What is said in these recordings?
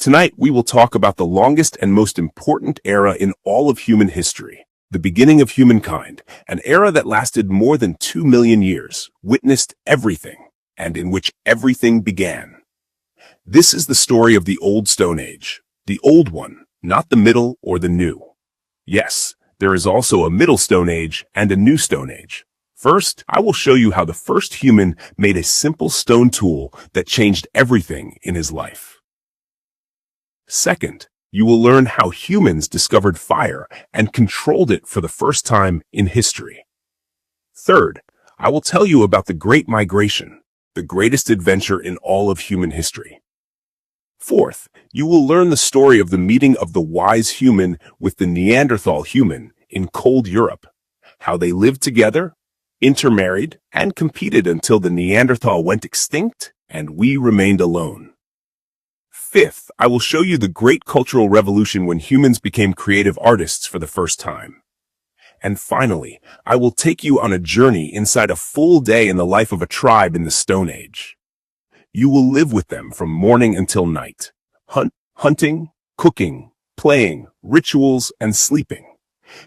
Tonight, we will talk about the longest and most important era in all of human history, the beginning of humankind, an era that lasted more than 2 million years, witnessed everything, and in which everything began. This is the story of the Old Stone Age, the old one, not the middle or the new. Yes, there is also a Middle Stone Age and a New Stone Age. First, I will show you how the first human made a simple stone tool that changed everything in his life. Second, you will learn how humans discovered fire and controlled it for the first time in history. Third, I will tell you about the Great Migration, the greatest adventure in all of human history. Fourth, you will learn the story of the meeting of the wise human with the Neanderthal human in cold Europe, how they lived together, intermarried, and competed until the Neanderthal went extinct and we remained alone. Fifth, I will show you the great cultural revolution when humans became creative artists for the first time. And finally, I will take you on a journey inside a full day in the life of a tribe in the Stone Age. You will live with them from morning until night, hunting, cooking, playing, rituals, and sleeping.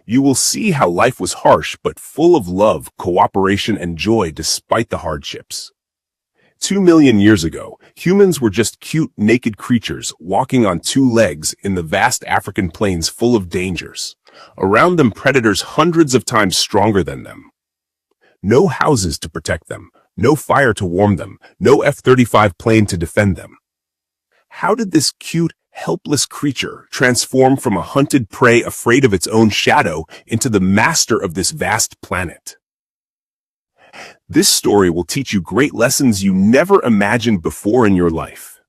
You will see how life was harsh but full of love, cooperation, and joy despite the hardships. 2 million years ago, humans were just cute, naked creatures walking on two legs in the vast African plains full of dangers. Around them, predators hundreds of times stronger than them. No houses to protect them, no fire to warm them, no F-35 plane to defend them. How did this cute, helpless creature transform from a hunted prey afraid of its own shadow into the master of this vast planet? This story will teach you great lessons you never imagined before in your life.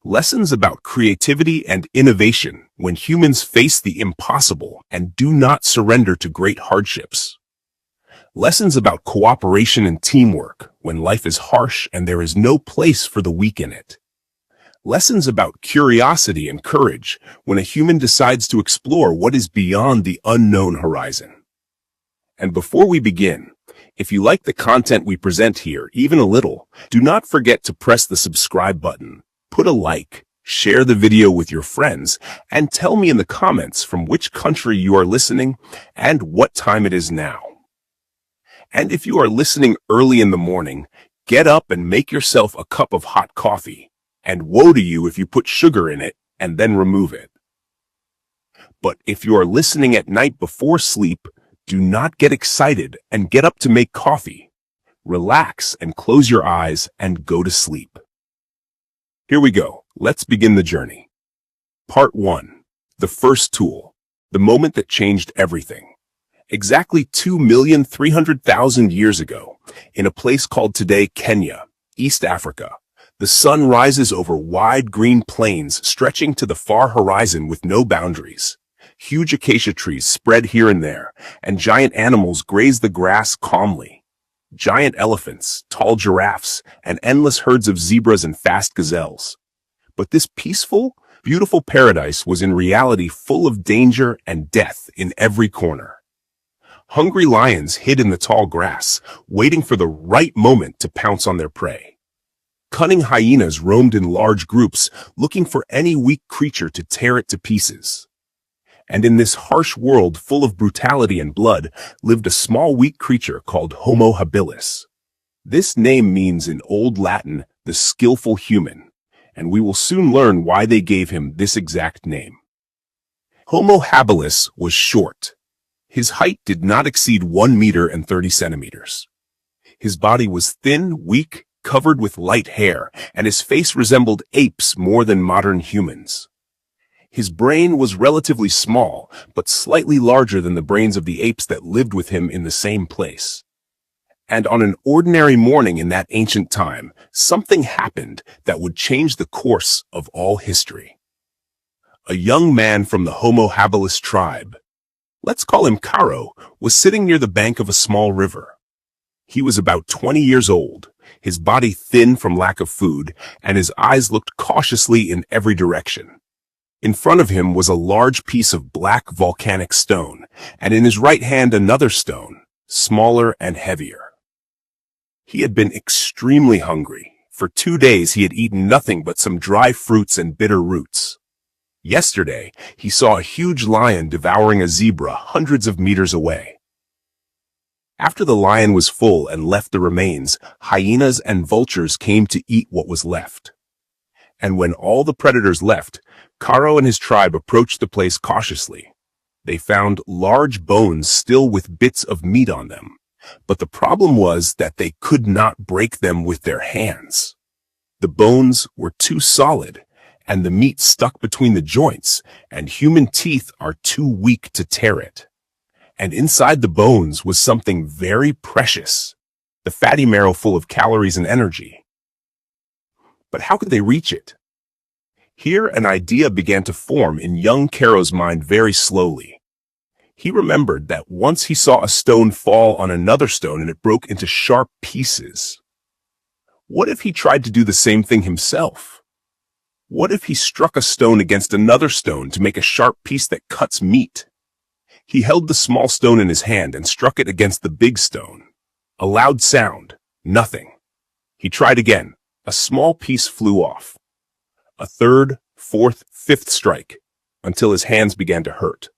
Lessons about creativity and innovation when humans face the impossible and do not surrender to great hardships. Lessons about cooperation and teamwork when life is harsh and there is no place for the weak in it. Lessons about curiosity and courage when a human decides to explore what is beyond the unknown horizon. And before we begin, if you like the content we present here, even a little, do not forget to press the subscribe button, put a like, share the video with your friends, and tell me in the comments from which country you are listening and what time it is now. And if you are listening early in the morning, get up and make yourself a cup of hot coffee, and woe to you if you put sugar in it and then remove it. But if you are listening at night before sleep, do not get excited and get up to make coffee. Relax and close your eyes and go to sleep. Here we go. Let's begin the journey. Part 1. The first tool. The moment that changed everything. Exactly 2,300,000 years ago, in a place called today Kenya, East Africa, the sun rises over wide green plains stretching to the far horizon with no boundaries. Huge acacia trees spread here and there, and giant animals graze the grass calmly. Giant elephants, tall giraffes, and endless herds of zebras and fast gazelles. But this peaceful, beautiful paradise was in reality full of danger and death in every corner. Hungry lions hid in the tall grass, waiting for the right moment to pounce on their prey. Cunning hyenas roamed in large groups, looking for any weak creature to tear it to pieces. And in this harsh world full of brutality and blood lived a small weak creature called Homo habilis. This name means in Old Latin, the skillful human, and we will soon learn why they gave him this exact name. Homo habilis was short. His height did not exceed 1 meter and 30 centimeters. His body was thin, weak, covered with light hair, and his face resembled apes more than modern humans. His brain was relatively small, but slightly larger than the brains of the apes that lived with him in the same place. And on an ordinary morning in that ancient time, something happened that would change the course of all history. A young man from the Homo habilis tribe, let's call him Caro, was sitting near the bank of a small river. He was about 20 years old, his body thin from lack of food, and his eyes looked cautiously in every direction. In front of him was a large piece of black volcanic stone, and in his right hand another stone, smaller and heavier. He had been extremely hungry, For 2 days he had eaten nothing but some dry fruits and bitter roots. Yesterday, he saw a huge lion devouring a zebra hundreds of meters away. After the lion was full and left the remains, hyenas and vultures came to eat what was left. And when all the predators left, Karo and his tribe approached the place cautiously. They found large bones still with bits of meat on them, but the problem was that they could not break them with their hands. The bones were too solid, and the meat stuck between the joints, and human teeth are too weak to tear it. And inside the bones was something very precious, the fatty marrow full of calories and energy. But how could they reach it? Here an idea began to form in young Karo's mind very slowly. He remembered that once he saw a stone fall on another stone and it broke into sharp pieces. What if he tried to do the same thing himself? What if he struck a stone against another stone to make a sharp piece that cuts meat? He held the small stone in his hand and struck it against the big stone. A loud sound. Nothing. He tried again. A small piece flew off. A third, fourth, fifth strike, until his hands began to hurt.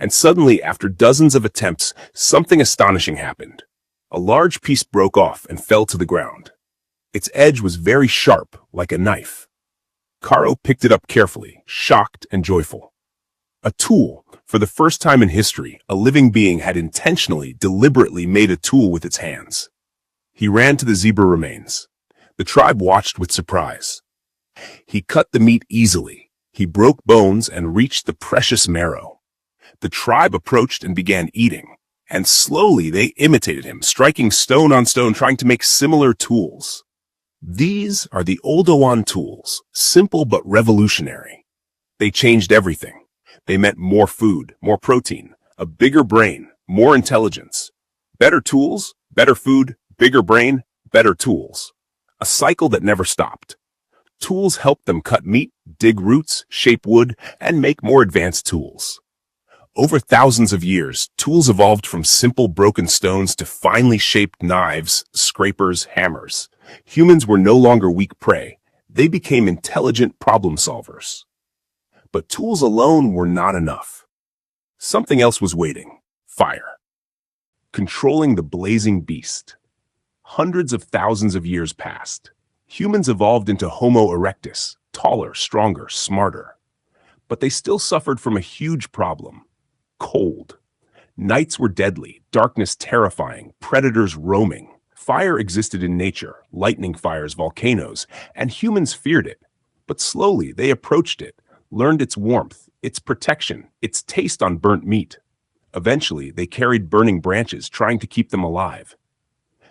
And suddenly, after dozens of attempts, something astonishing happened. A large piece broke off and fell to the ground. Its edge was very sharp, like a knife. Karo picked it up carefully, shocked and joyful. A tool. For the first time in history, a living being had intentionally, deliberately made a tool with its hands. He ran to the zebra remains. The tribe watched with surprise. He cut the meat easily. He broke bones and reached the precious marrow. The tribe approached and began eating, and slowly they imitated him, striking stone on stone, trying to make similar tools. These are the Oldowan tools, simple but revolutionary. They changed everything. They meant more food, more protein, a bigger brain, more intelligence. Better tools, better food, bigger brain, better tools. A cycle that never stopped. Tools helped them cut meat, dig roots, shape wood, and make more advanced tools. Over thousands of years, tools evolved from simple broken stones to finely shaped knives, scrapers, hammers. Humans were no longer weak prey. They became intelligent problem solvers. But tools alone were not enough. Something else was waiting. Fire. Controlling the blazing beast. Hundreds of thousands of years passed. Humans evolved into Homo erectus, taller, stronger, smarter. But they still suffered from a huge problem. Cold. Nights were deadly, darkness terrifying, predators roaming. Fire existed in nature, lightning fires, volcanoes, and humans feared it. But slowly they approached it, learned its warmth, its protection, its taste on burnt meat. Eventually, they carried burning branches, trying to keep them alive.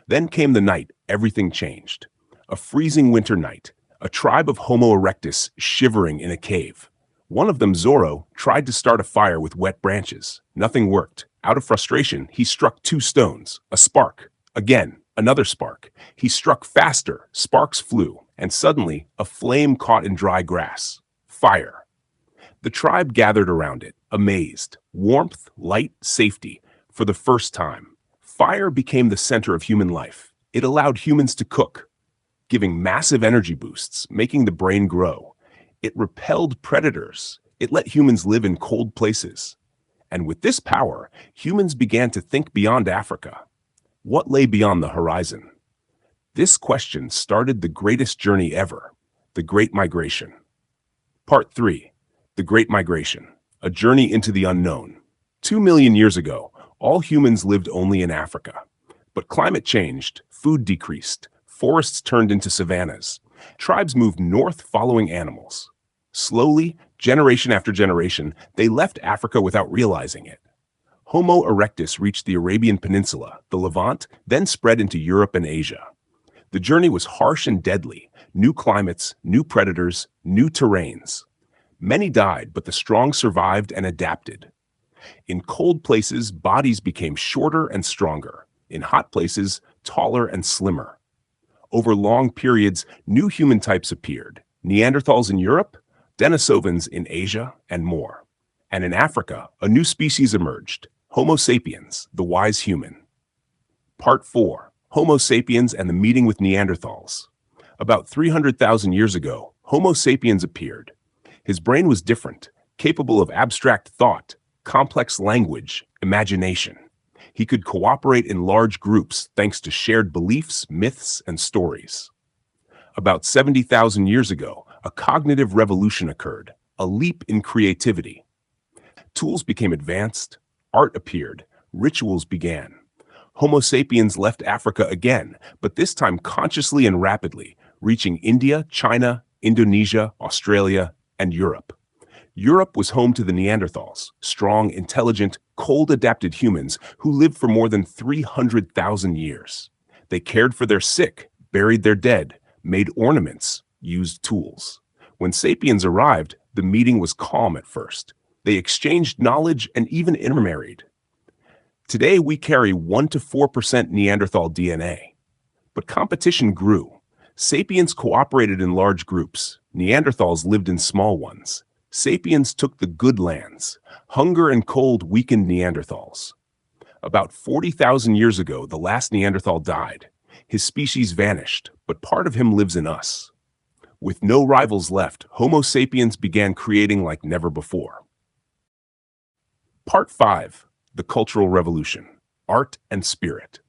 Then came the night everything changed. A freezing winter night, a tribe of Homo erectus shivering in a cave. One of them, Zorro, tried to start a fire with wet branches. Nothing worked. Out of frustration, he struck 2 stones. A spark. Again, another spark. He struck faster. Sparks flew, and suddenly, a flame caught in dry grass. Fire. The tribe gathered around it, amazed. Warmth, light, safety. For the first time, fire became the center of human life. It allowed humans to cook, giving massive energy boosts, making the brain grow. It repelled predators. It let humans live in cold places. And with this power, humans began to think beyond Africa. What lay beyond the horizon? This question started the greatest journey ever, the Great Migration. Part 3. The Great Migration, a journey into the unknown. 2 million years ago, all humans lived only in Africa. But climate changed, food decreased, forests turned into savannas. Tribes moved north following animals. Slowly, generation after generation, they left Africa without realizing it. Homo erectus reached the Arabian Peninsula, the Levant, then spread into Europe and Asia. The journey was harsh and deadly. New climates, new predators, new terrains. Many died, but the strong survived and adapted. In cold places, bodies became shorter and stronger. In hot places, taller and slimmer. Over long periods, new human types appeared. Neanderthals in Europe, Denisovans in Asia, and more. And in Africa, a new species emerged, Homo sapiens, the wise human. Part 4. Homo sapiens and the meeting with Neanderthals. About 300,000 years ago, Homo sapiens appeared. His brain was different, capable of abstract thought, complex language, imagination. He could cooperate in large groups thanks to shared beliefs, myths, and stories. About 70,000 years ago, a cognitive revolution occurred, a leap in creativity. Tools became advanced, art appeared, rituals began. Homo sapiens left Africa again, but this time consciously and rapidly, reaching India, China, Indonesia, Australia, and Europe. Europe was home to the Neanderthals, strong, intelligent, cold-adapted humans who lived for more than 300,000 years. They cared for their sick, buried their dead, made ornaments, used tools. When sapiens arrived, the meeting was calm at first. They exchanged knowledge and even intermarried. Today, we carry 1 to 4% Neanderthal DNA. But competition grew. Sapiens cooperated in large groups. Neanderthals lived in small ones. Sapiens took the good lands. Hunger and cold weakened Neanderthals. About 40,000 years ago, the last Neanderthal died. His species vanished, but part of him lives in us. With no rivals left, Homo sapiens began creating like never before. Part 5. The Cultural Revolution, Art and Spirit.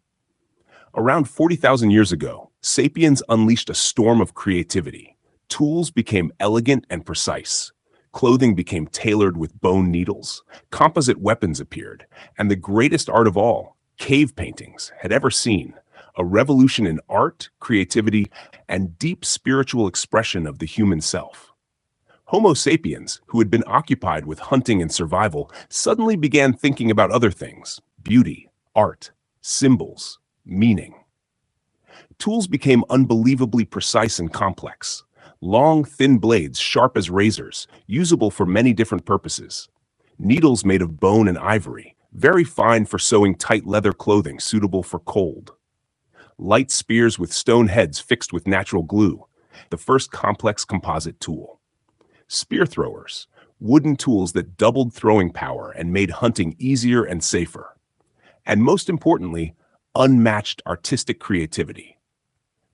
Around 40,000 years ago, sapiens unleashed a storm of creativity. Tools became elegant and precise. Clothing became tailored with bone needles. Composite weapons appeared. And the greatest art of all, cave paintings, had ever seen. A revolution in art, creativity, and deep spiritual expression of the human self. Homo sapiens, who had been occupied with hunting and survival, suddenly began thinking about other things: beauty, art, symbols, meaning. Tools became unbelievably precise and complex. Long, thin blades, sharp as razors, usable for many different purposes. Needles made of bone and ivory, very fine for sewing tight leather clothing suitable for cold. Light spears with stone heads fixed with natural glue, the first complex composite tool. Spear throwers, wooden tools that doubled throwing power and made hunting easier and safer. And most importantly, unmatched artistic creativity.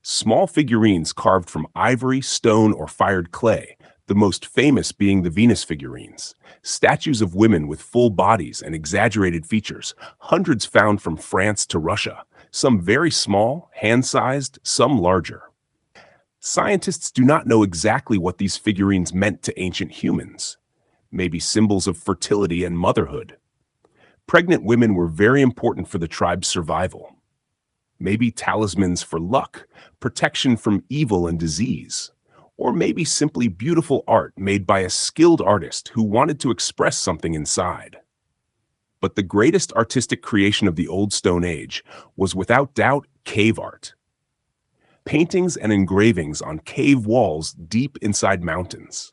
Small figurines carved from ivory, stone, or fired clay, the most famous being the Venus figurines. Statues of women with full bodies and exaggerated features, hundreds found from France to Russia, some very small, hand-sized, some larger. Scientists do not know exactly what these figurines meant to ancient humans. Maybe symbols of fertility and motherhood. Pregnant women were very important for the tribe's survival. Maybe talismans for luck, protection from evil and disease. Or maybe simply beautiful art made by a skilled artist who wanted to express something inside. But the greatest artistic creation of the Old Stone Age was without doubt cave art. Paintings and engravings on cave walls deep inside mountains.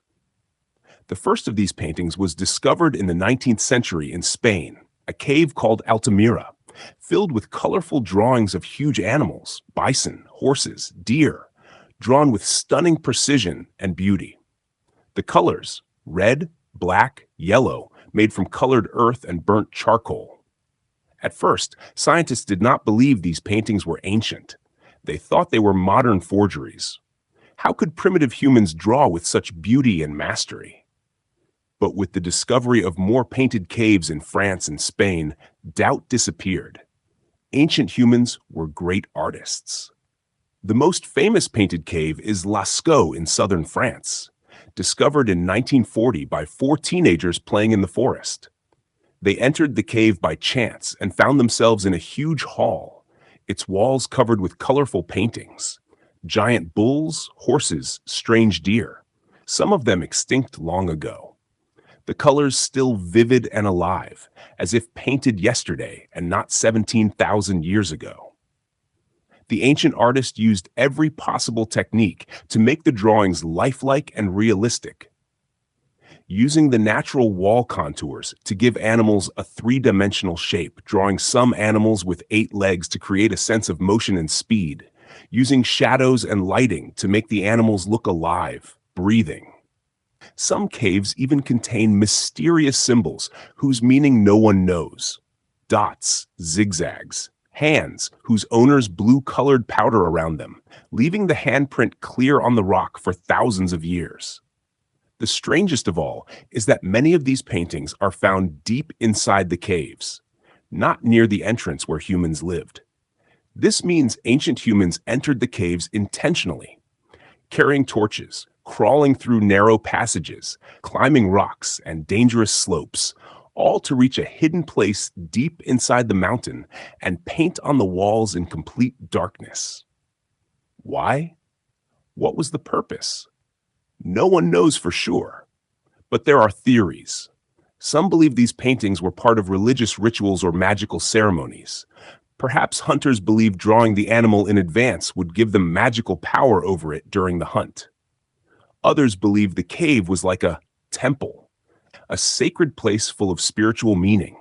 The first of these paintings was discovered in the 19th century in Spain, a cave called Altamira, filled with colorful drawings of huge animals, bison, horses, deer, drawn with stunning precision and beauty. The colors, red, black, yellow, made from colored earth and burnt charcoal. At first, scientists did not believe these paintings were ancient. They thought they were modern forgeries. How could primitive humans draw with such beauty and mastery? But with the discovery of more painted caves in France and Spain, doubt disappeared. Ancient humans were great artists. The most famous painted cave is Lascaux in southern France, discovered in 1940 by 4 teenagers playing in the forest. They entered the cave by chance and found themselves in a huge hall, its walls covered with colorful paintings. Giant bulls, horses, strange deer, some of them extinct long ago. The colors still vivid and alive, as if painted yesterday and not 17,000 years ago. The ancient artist used every possible technique to make the drawings lifelike and realistic, using the natural wall contours to give animals a 3-dimensional shape, drawing some animals with 8 legs to create a sense of motion and speed, using shadows and lighting to make the animals look alive, breathing. Some caves even contain mysterious symbols whose meaning no one knows. Dots, zigzags, Hands whose owners blew colored powder around them, leaving the handprint clear on the rock for thousands of years. The strangest of all is that many of these paintings are found deep inside the caves, not near the entrance where humans lived. This means ancient humans entered the caves intentionally, carrying torches, crawling through narrow passages, climbing rocks and dangerous slopes, all to reach a hidden place deep inside the mountain and paint on the walls in complete darkness. Why? What was the purpose? No one knows for sure, but there are theories. Some believe these paintings were part of religious rituals or magical ceremonies. Perhaps hunters believed drawing the animal in advance would give them magical power over it during the hunt. Others believed the cave was like a temple, a sacred place full of spiritual meaning,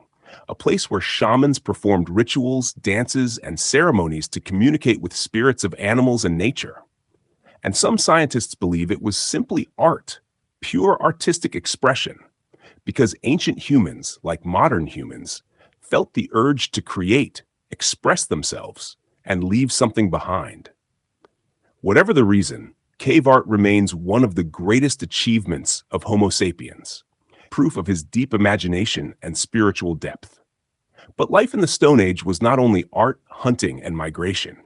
a place where shamans performed rituals, dances, and ceremonies to communicate with spirits of animals and nature. And some scientists believe it was simply art, pure artistic expression, because ancient humans, like modern humans, felt the urge to create, express themselves, and leave something behind. Whatever the reason, cave art remains one of the greatest achievements of Homo sapiens, proof of his deep imagination and spiritual depth. But life in the Stone Age was not only art, hunting, and migration.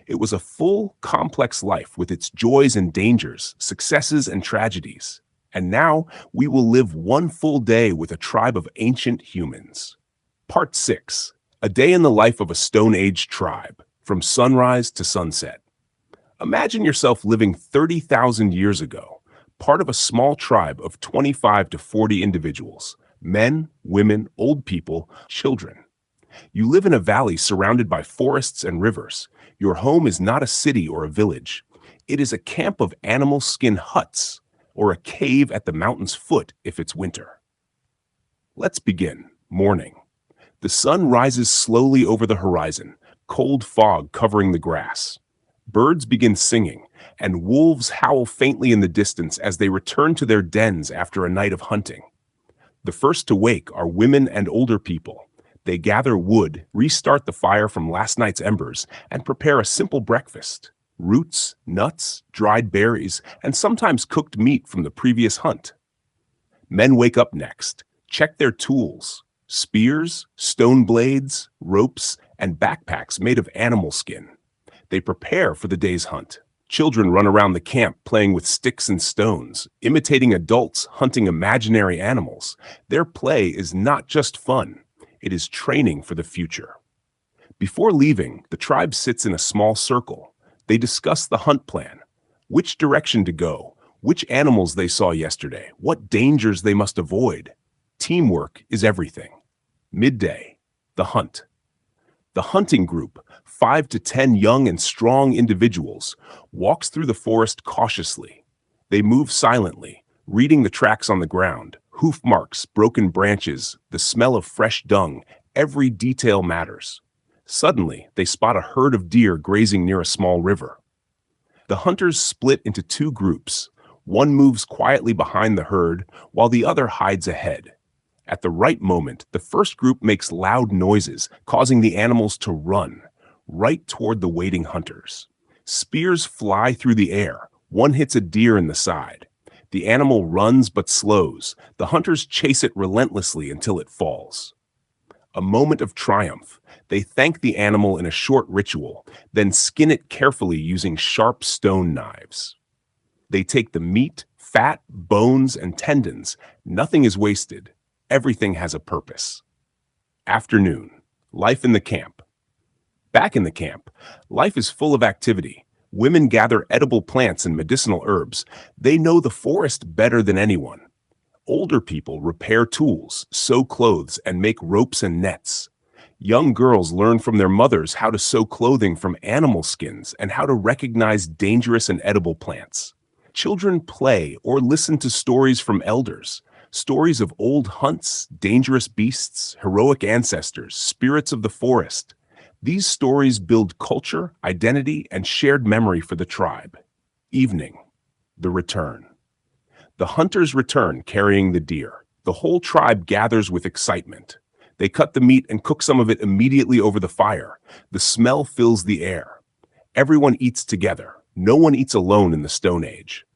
It was a full, complex life with its joys and dangers, successes and tragedies. And now we will live one full day with a tribe of ancient humans. Part 6. A day in the life of a Stone Age tribe, from sunrise to sunset. Imagine yourself living 30,000 years ago, part of a small tribe of 25 to 40 individuals, men, women, old people, children. You live in a valley surrounded by forests and rivers. Your home is not a city or a village. It is a camp of animal skin huts, or a cave at the mountain's foot if it's winter. Let's begin. Morning. The sun rises slowly over the horizon, cold fog covering the grass. Birds begin singing, and wolves howl faintly in the distance as they return to their dens after a night of hunting. The first to wake are women and older people. They gather wood, restart the fire from last night's embers, and prepare a simple breakfast: roots, nuts, dried berries, and sometimes cooked meat from the previous hunt. Men wake up next, check their tools: spears, stone blades, ropes, and backpacks made of animal skin. They prepare for the day's hunt. Children run around the camp playing with sticks and stones, imitating adults hunting imaginary animals. Their play is not just fun, it is training for the future. Before leaving, the tribe sits in a small circle. They discuss the hunt plan, which direction to go, which animals they saw yesterday, what dangers they must avoid. Teamwork is everything. Midday, the hunt. The hunting group, 5 to 10 young and strong individuals, walks through the forest cautiously. They move silently, reading the tracks on the ground, hoof marks, broken branches, the smell of fresh dung. Every detail matters. Suddenly, they spot a herd of deer grazing near a small river. The hunters split into 2 groups. One moves quietly behind the herd, while the other hides ahead. At the right moment, the first group makes loud noises, causing the animals to run, right toward the waiting hunters. Spears fly through the air. One hits a deer in the side. The animal runs but slows. The hunters chase it relentlessly until it falls. A moment of triumph. They thank the animal in a short ritual, then skin it carefully using sharp stone knives. They take the meat, fat, bones, and tendons. Nothing is wasted. Everything has a purpose. Afternoon. Life in the camp. Back in the camp, life is full of activity. Women gather edible plants and medicinal herbs. They know the forest better than anyone. Older people repair tools, sew clothes, and make ropes and nets. Young girls learn from their mothers how to sew clothing from animal skins and how to recognize dangerous and edible plants. Children play or listen to stories from elders. Stories of old hunts, dangerous beasts, heroic ancestors, spirits of the forest. These stories build culture, identity, and shared memory for the tribe. Evening. The return. The hunters return carrying the deer. The whole tribe gathers with excitement. They cut the meat and cook some of it immediately over the fire. The smell fills the air. Everyone eats together. No one eats alone in the Stone Age.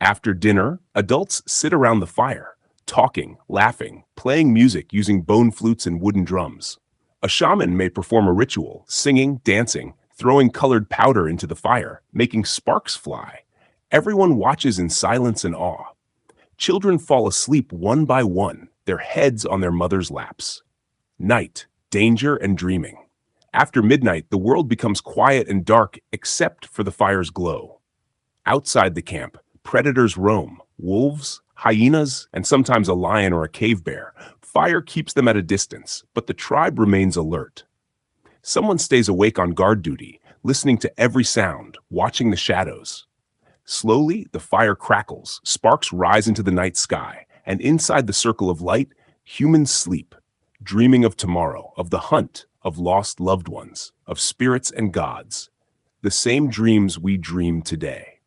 After dinner, adults sit around the fire, talking, laughing, playing music using bone flutes and wooden drums. A shaman may perform a ritual, singing, dancing, throwing colored powder into the fire, making sparks fly. Everyone watches in silence and awe. Children fall asleep one by one, their heads on their mother's laps. Night, danger and dreaming. After midnight, the world becomes quiet and dark except for the fire's glow. Outside the camp, predators roam, wolves, hyenas, and sometimes a lion or a cave bear. Fire keeps them at a distance, but the tribe remains alert. Someone stays awake on guard duty, listening to every sound, watching the shadows. Slowly, the fire crackles, sparks rise into the night sky, and inside the circle of light, humans sleep, dreaming of tomorrow, of the hunt, of lost loved ones, of spirits and gods, the same dreams we dream today.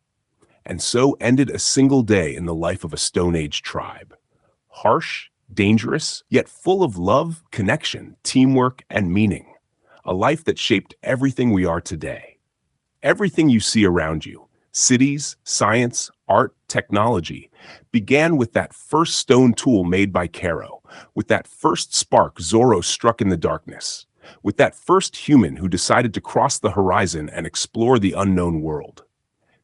And so ended a single day in the life of a Stone Age tribe. Harsh, dangerous, yet full of love, connection, teamwork, and meaning. A life that shaped everything we are today. Everything you see around you, cities, science, art, technology, began with that first stone tool made by Caro, with that first spark Zorro struck in the darkness, with that first human who decided to cross the horizon and explore the unknown world.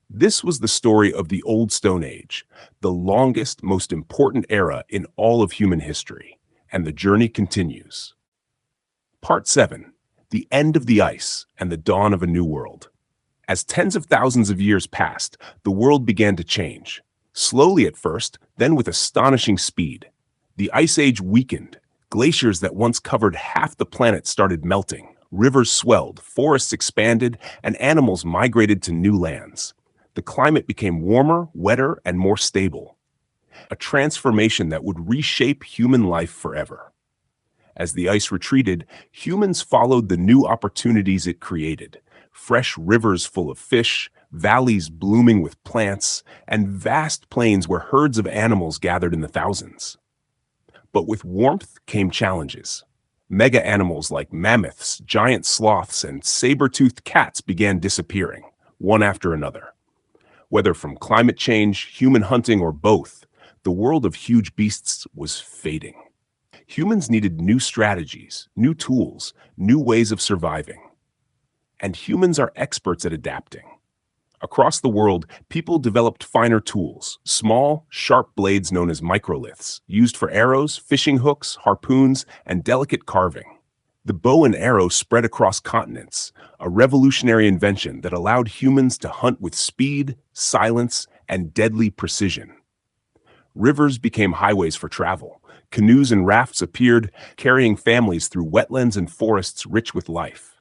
This was the story of the Old Stone Age, the longest, most important era in all of human history, and the journey continues. Part 7. The End of the Ice and the Dawn of a New World. As tens of thousands of years passed, the world began to change. Slowly at first, then with astonishing speed. The Ice Age weakened. Glaciers that once covered half the planet started melting. Rivers swelled, forests expanded, and animals migrated to new lands. The climate became warmer, wetter, and more stable. A transformation that would reshape human life forever. As the ice retreated, humans followed the new opportunities it created. Fresh rivers full of fish, valleys blooming with plants, and vast plains where herds of animals gathered in the thousands. But with warmth came challenges. Mega animals like mammoths, giant sloths, and saber-toothed cats began disappearing, one after another. Whether from climate change, human hunting, or both, the world of huge beasts was fading. Humans needed new strategies, new tools, new ways of surviving. And humans are experts at adapting. Across the world, people developed finer tools, small, sharp blades known as microliths, used for arrows, fishing hooks, harpoons, and delicate carving. The bow and arrow spread across continents, a revolutionary invention that allowed humans to hunt with speed, silence, and deadly precision. Rivers became highways for travel. Canoes and rafts appeared, carrying families through wetlands and forests rich with life.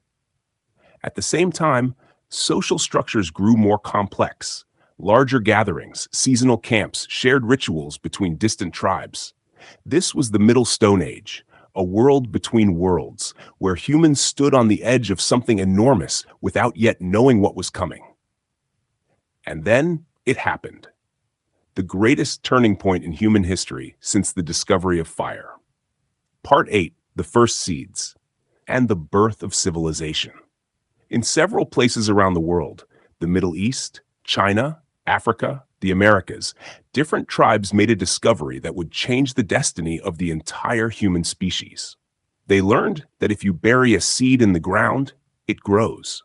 At the same time, social structures grew more complex. Larger gatherings, seasonal camps, shared rituals between distant tribes. This was the Middle Stone Age, a world between worlds, where humans stood on the edge of something enormous without yet knowing what was coming. And then it happened. The greatest turning point in human history since the discovery of fire. Part 8, The First Seeds, and the Birth of Civilization. In several places around the world, the Middle East, China, Africa, the Americas, different tribes made a discovery that would change the destiny of the entire human species. They learned that if you bury a seed in the ground, it grows.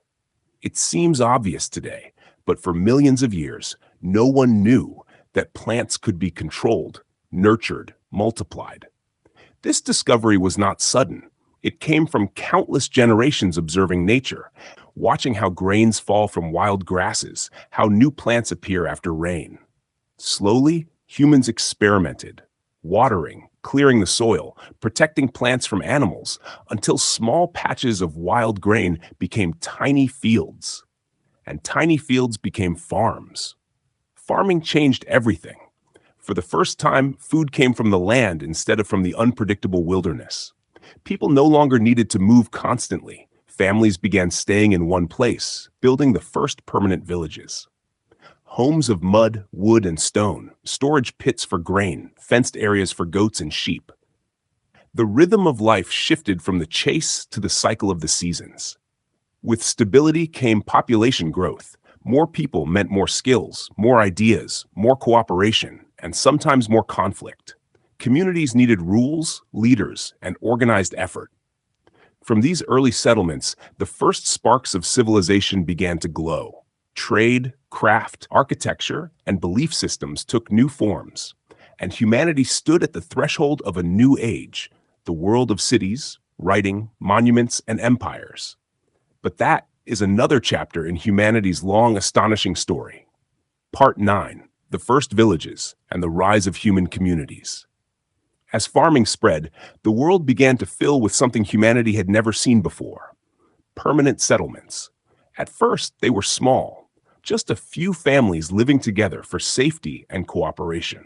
It seems obvious today, but for millions of years, no one knew that plants could be controlled, nurtured, multiplied. This discovery was not sudden. It came from countless generations observing nature, watching how grains fall from wild grasses, how new plants appear after rain. Slowly, humans experimented, watering, clearing the soil, protecting plants from animals, until small patches of wild grain became tiny fields. And tiny fields became farms. Farming changed everything. For the first time, food came from the land instead of from the unpredictable wilderness. People no longer needed to move constantly. Families began staying in one place, building the first permanent villages. Homes of mud, wood, and stone, storage pits for grain, fenced areas for goats and sheep. The rhythm of life shifted from the chase to the cycle of the seasons. With stability came population growth. More people meant more skills, more ideas, more cooperation, and sometimes more conflict. Communities needed rules, leaders, and organized effort. From these early settlements, the first sparks of civilization began to glow. Trade, craft, architecture, and belief systems took new forms, and humanity stood at the threshold of a new age, the world of cities, writing, monuments, and empires. But that is another chapter in humanity's long, astonishing story. Part 9: The First Villages and the Rise of Human Communities. As farming spread, the world began to fill with something humanity had never seen before: permanent settlements. At first, they were small, just a few families living together for safety and cooperation.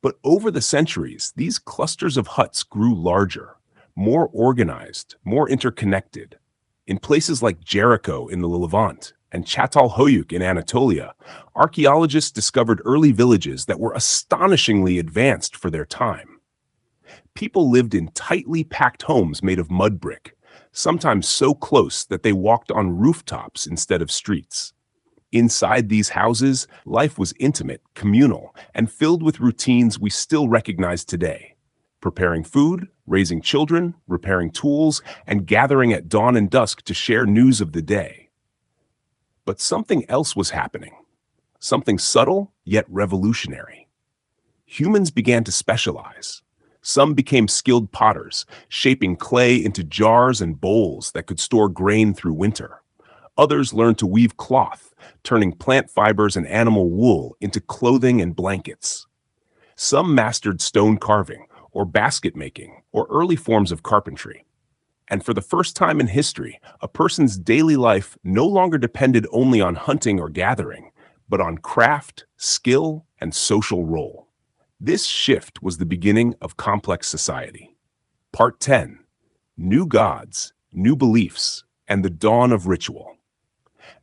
But over the centuries, these clusters of huts grew larger, more organized, more interconnected. In places like Jericho in the Levant and Çatalhöyük in Anatolia, archaeologists discovered early villages that were astonishingly advanced for their time. People lived in tightly packed homes made of mud brick, sometimes so close that they walked on rooftops instead of streets. Inside these houses, life was intimate, communal, and filled with routines we still recognize today: preparing food, raising children, repairing tools, and gathering at dawn and dusk to share news of the day. But something else was happening, something subtle yet revolutionary. Humans began to specialize. Some became skilled potters, shaping clay into jars and bowls that could store grain through winter. Others learned to weave cloth, turning plant fibers and animal wool into clothing and blankets. Some mastered stone carving, or basket making, or early forms of carpentry. And for the first time in history, a person's daily life no longer depended only on hunting or gathering, but on craft, skill, and social role. This shift was the beginning of complex society. Part 10: New Gods, New Beliefs, and the Dawn of Ritual.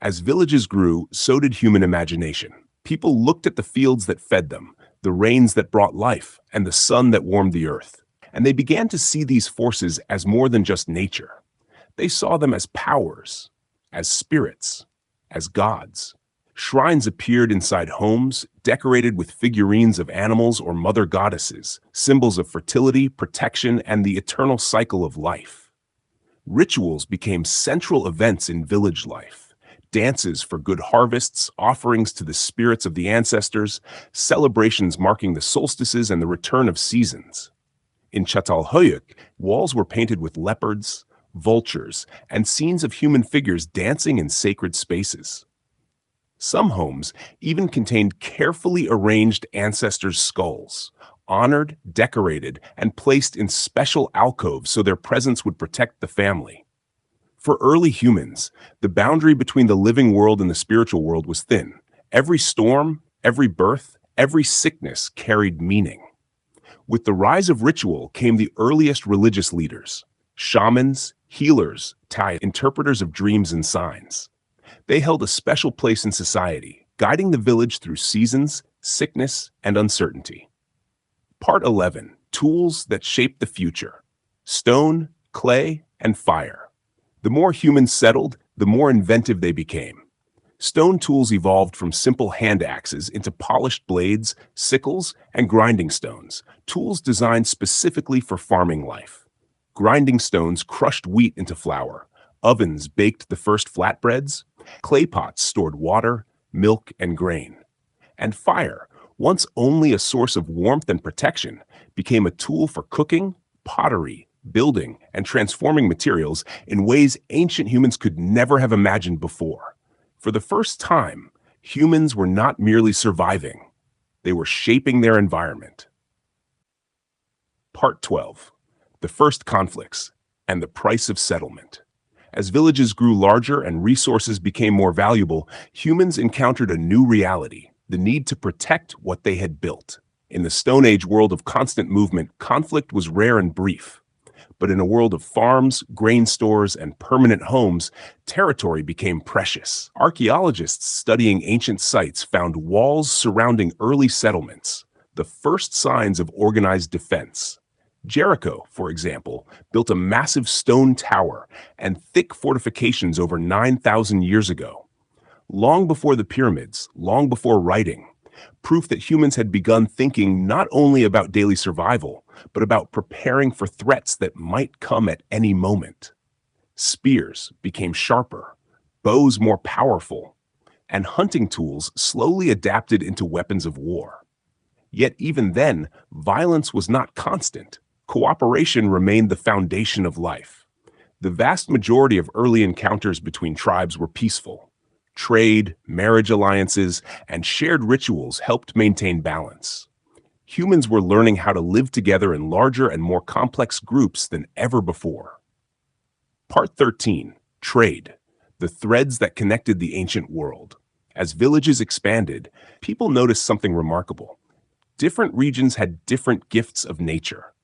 As villages grew, so did human imagination. People looked at the fields that fed them, the rains that brought life, and the sun that warmed the earth. And they began to see these forces as more than just nature. They saw them as powers, as spirits, as gods. Shrines appeared inside homes, decorated with figurines of animals or mother goddesses, symbols of fertility, protection, and the eternal cycle of life. Rituals became central events in village life. Dances for good harvests, offerings to the spirits of the ancestors, celebrations marking the solstices and the return of seasons. In Çatalhöyük, walls were painted with leopards, vultures, and scenes of human figures dancing in sacred spaces. Some homes even contained carefully arranged ancestors' skulls, honored, decorated, and placed in special alcoves so their presence would protect the family. For early humans, the boundary between the living world and the spiritual world was thin. Every storm, every birth, every sickness carried meaning. With the rise of ritual came the earliest religious leaders: shamans, healers, interpreters of dreams and signs. They held a special place in society, guiding the village through seasons, sickness, and uncertainty. Part 11: Tools that Shape the Future. Stone, clay, and fire. The more humans settled, the more inventive they became. Stone tools evolved from simple hand axes into polished blades, sickles, and grinding stones, tools designed specifically for farming life. Grinding stones crushed wheat into flour. Ovens baked the first flatbreads. Clay pots stored water, milk, and grain. And fire, once only a source of warmth and protection, became a tool for cooking, pottery, building, and transforming materials in ways ancient humans could never have imagined before. For the first time, humans were not merely surviving, they were shaping their environment. Part 12: The First Conflicts and the Price of Settlement. As villages grew larger and resources became more valuable, humans encountered a new reality: the need to protect what they had built. In the Stone Age world of constant movement, conflict was rare and brief. But in a world of farms, grain stores, and permanent homes, territory became precious. Archaeologists studying ancient sites found walls surrounding early settlements, the first signs of organized defense. Jericho, for example, built a massive stone tower and thick fortifications over 9,000 years ago, long before the pyramids, long before writing, proof that humans had begun thinking not only about daily survival, but about preparing for threats that might come at any moment. Spears became sharper, bows more powerful, and hunting tools slowly adapted into weapons of war. Yet even then, violence was not constant. Cooperation remained the foundation of life. The vast majority of early encounters between tribes were peaceful. Trade, marriage alliances, and shared rituals helped maintain balance. Humans were learning how to live together in larger and more complex groups than ever before. Part 13, Trade, the threads that connected the ancient world. As villages expanded, people noticed something remarkable. Different regions had different gifts of nature.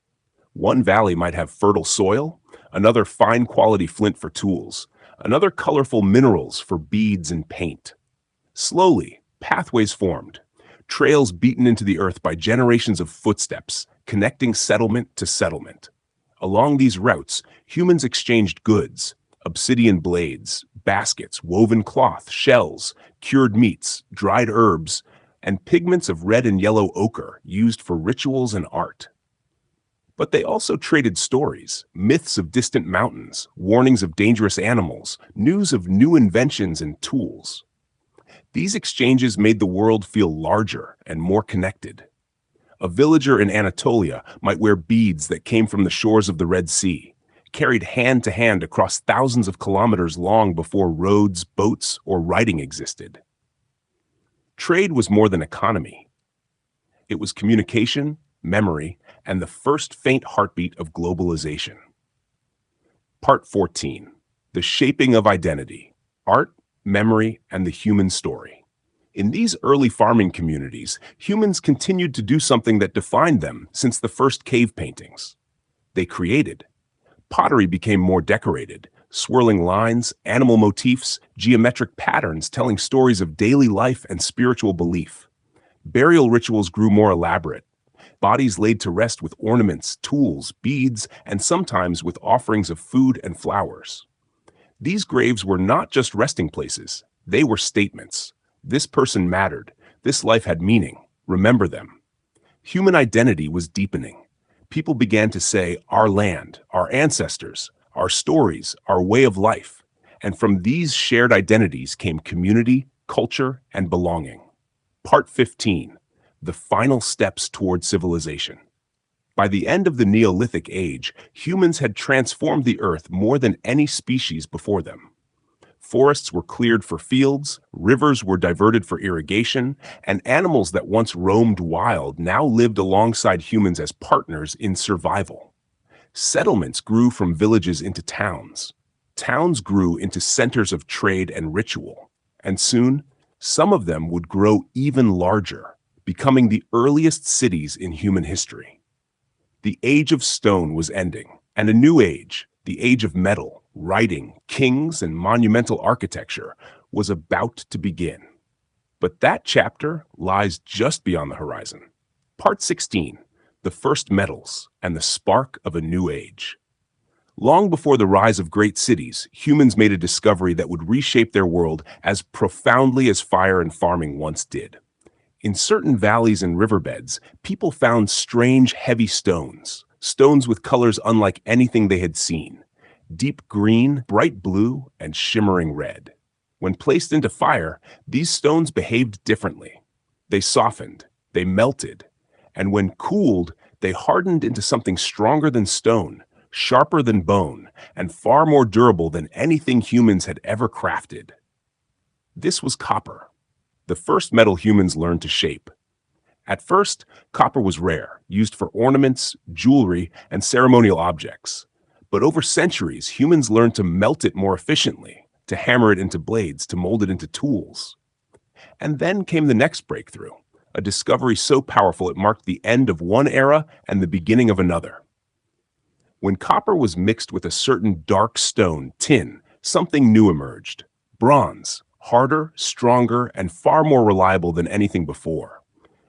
One valley might have fertile soil, another fine quality flint for tools, another colorful minerals for beads and paint. Slowly, pathways formed, trails beaten into the earth by generations of footsteps, connecting settlement to settlement. Along these routes, humans exchanged goods, obsidian blades, baskets, woven cloth, shells, cured meats, dried herbs, and pigments of red and yellow ochre used for rituals and art. But they also traded stories, myths of distant mountains, warnings of dangerous animals, news of new inventions and tools. These exchanges made the world feel larger and more connected. A villager in Anatolia might wear beads that came from the shores of the Red Sea, carried hand to hand across thousands of kilometers long before roads, boats, or writing existed. Trade was more than economy. It was communication, memory, and the first faint heartbeat of globalization. Part 14, The Shaping of Identity, Art, Memory, and the Human Story. In these early farming communities, humans continued to do something that defined them since the first cave paintings. They created. Pottery became more decorated, swirling lines, animal motifs, geometric patterns telling stories of daily life and spiritual belief. Burial rituals grew more elaborate, bodies laid to rest with ornaments, tools, beads, and sometimes with offerings of food and flowers. These graves were not just resting places, they were statements. This person mattered, this life had meaning, remember them. Human identity was deepening. People began to say, our land, our ancestors, our stories, our way of life. And from these shared identities came community, culture, and belonging. Part 15, The Final Steps Toward Civilization. By the end of the Neolithic Age, humans had transformed the earth more than any species before them. Forests were cleared for fields, rivers were diverted for irrigation, and animals that once roamed wild now lived alongside humans as partners in survival. Settlements grew from villages into towns. Towns grew into centers of trade and ritual. And soon, some of them would grow even larger, becoming the earliest cities in human history. The age of stone was ending, and a new age, the age of metal, writing, kings, and monumental architecture, was about to begin. But that chapter lies just beyond the horizon. Part 16, The First Metals and the Spark of a New Age. Long before the rise of great cities, humans made a discovery that would reshape their world as profoundly as fire and farming once did. In certain valleys and riverbeds, people found strange, heavy stones, stones with colors unlike anything they had seen. Deep green, bright blue, and shimmering red. When placed into fire, these stones behaved differently. They softened, they melted, and when cooled, they hardened into something stronger than stone, sharper than bone, and far more durable than anything humans had ever crafted. This was copper, the first metal humans learned to shape. At first, copper was rare, used for ornaments, jewelry, and ceremonial objects. But over centuries, humans learned to melt it more efficiently, to hammer it into blades, to mold it into tools. And then came the next breakthrough, a discovery so powerful it marked the end of one era and the beginning of another. When copper was mixed with a certain dark stone, tin, something new emerged. Bronze, harder, stronger, and far more reliable than anything before.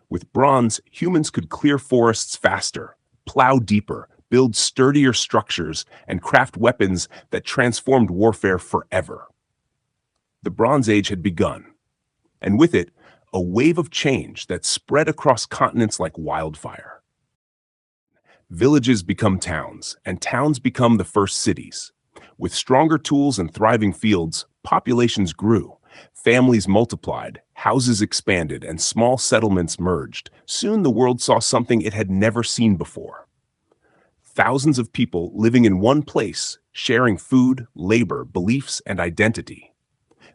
With bronze, humans could clear forests faster, plow deeper, build sturdier structures, and craft weapons that transformed warfare forever. The Bronze Age had begun, and with it, a wave of change that spread across continents like wildfire. Villages become towns, and towns become the first cities. With stronger tools and thriving fields, populations grew. Families multiplied, houses expanded, and small settlements merged. Soon the world saw something it had never seen before. Thousands of people living in one place, sharing food, labor, beliefs, and identity.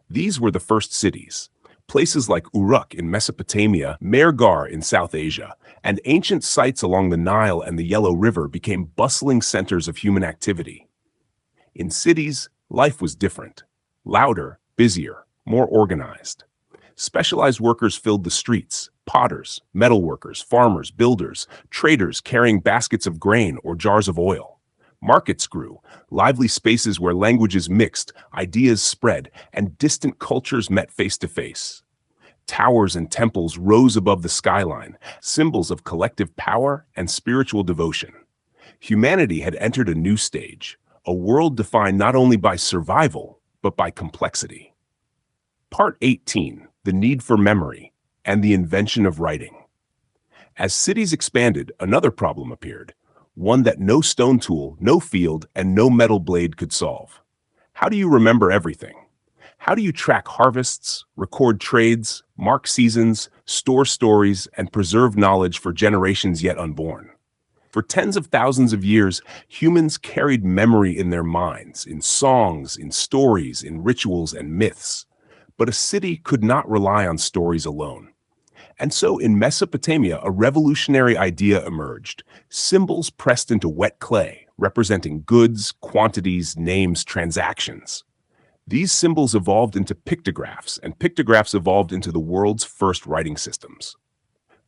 These were the first cities. Places like Uruk in Mesopotamia, Mehrgar in South Asia, and ancient sites along the Nile and the Yellow River became bustling centers of human activity. In cities, life was different. Louder, busier, more organized. Specialized workers filled the streets: potters, metalworkers, farmers, builders, traders carrying baskets of grain or jars of oil. Markets grew, lively spaces where languages mixed, ideas spread, and distant cultures met face to face. Towers and temples rose above the skyline, symbols of collective power and spiritual devotion. Humanity had entered a new stage, a world defined not only by survival, but by complexity. Part 18, the need for memory and the invention of writing. As cities expanded, another problem appeared, one that no stone tool, no field, and no metal blade could solve. How do you remember everything? How do you track harvests, record trades, mark seasons, store stories, and preserve knowledge for generations yet unborn? For tens of thousands of years, humans carried memory in their minds, in songs, in stories, in rituals, and myths. But a city could not rely on stories alone. And so in Mesopotamia, a revolutionary idea emerged: symbols pressed into wet clay, representing goods, quantities, names, transactions. These symbols evolved into pictographs, and pictographs evolved into the world's first writing systems.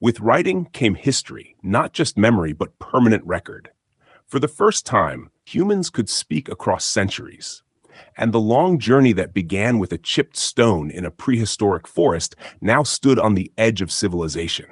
With writing came history, not just memory, but permanent record. For the first time, humans could speak across centuries. And the long journey that began with a chipped stone in a prehistoric forest now stood on the edge of civilization.